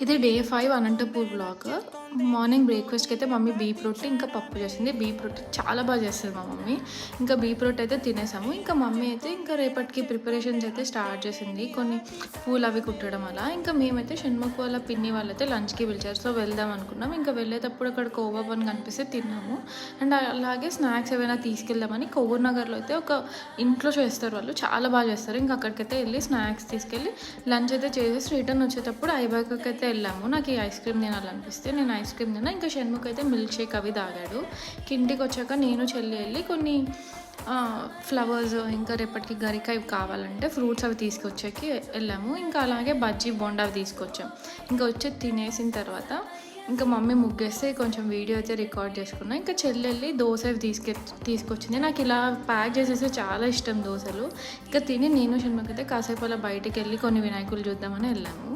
ఇది day 5 Anantapur vlog. Morning బ్రేక్‌ఫాస్ట్‌కి అయితే మమ్మీ బీప్ రొట్టి ఇంకా పప్పు చేసింది. బీప్ రొట్టి చాలా బాగా చేస్తది మా మమ్మీ. ఇంకా బీప్ రొట్టి అయితే తినేసాము. ఇంకా మమ్మీ అయితే ఇంకా రేపటికి ప్రిపరేషన్స్ అయితే స్టార్ట్ చేసింది. కొన్ని పూలు అవి కుట్టడం అలా. ఇంకా మేమైతే షణ్ముఖ్ వాళ్ళ పిన్ని వాళ్ళైతే లంచ్‌కి పిలిచారు. సో వెళ్దాం అనుకున్నాం. ఇంకా వెళ్ళేటప్పుడు అక్కడ కోవా బన్ కనిపిస్తే తిన్నాము. అండ్ అలాగే స్నాక్స్ ఏవైనా తీసుకెళ్దామని కొవ్వూరు నగర్‌లో అయితే ఒక ఇంట్లో చేస్తారు వాళ్ళు. చాలా బాగా చేస్తారు. ఇంకా అక్కడికైతే వెళ్ళి స్నాక్స్ తీసుకెళ్ళి లంచ్ అయితే చేసేసి రిటర్న్ వచ్చేటప్పుడు ఐబాకోకి అయితే వెళ్ళాము. నాకు ఈ ఐస్ క్రీమ్ తినాలనిపిస్తే నేను ఐస్ క్రీమ్ తిన్నా. ఇంకా షణ్ముఖ్ అయితే మిల్క్ షేక్ అవి తాగాడు. ఇంటికి వచ్చాక నేను చెల్లి వెళ్ళి కొన్ని ఫ్లవర్స్ ఇంకా రేపటికి గరిక ఇవి కావాలంటే ఫ్రూట్స్ అవి తీసుకొచ్చేకి వెళ్ళాము. ఇంకా అలాగే బజ్జీ బోండా అవి తీసుకొచ్చాం. ఇంకా వచ్చి తినేసిన తర్వాత ఇంకా మమ్మీ ముగ్గేస్తే కొంచెం వీడియో అయితే రికార్డ్ చేసుకున్నా. ఇంకా చెల్లెళ్ళి దోశ అవి తీసుకొచ్చింది. నాకు ఇలా ప్యాక్ చేసేస్తే చాలా ఇష్టం దోశలు. ఇంకా తిని నేను షణ్ముఖ్ అయితే కాసేపు అలా బయటికి వెళ్ళి కొన్ని వినాయకులు చూద్దామని వెళ్ళాము.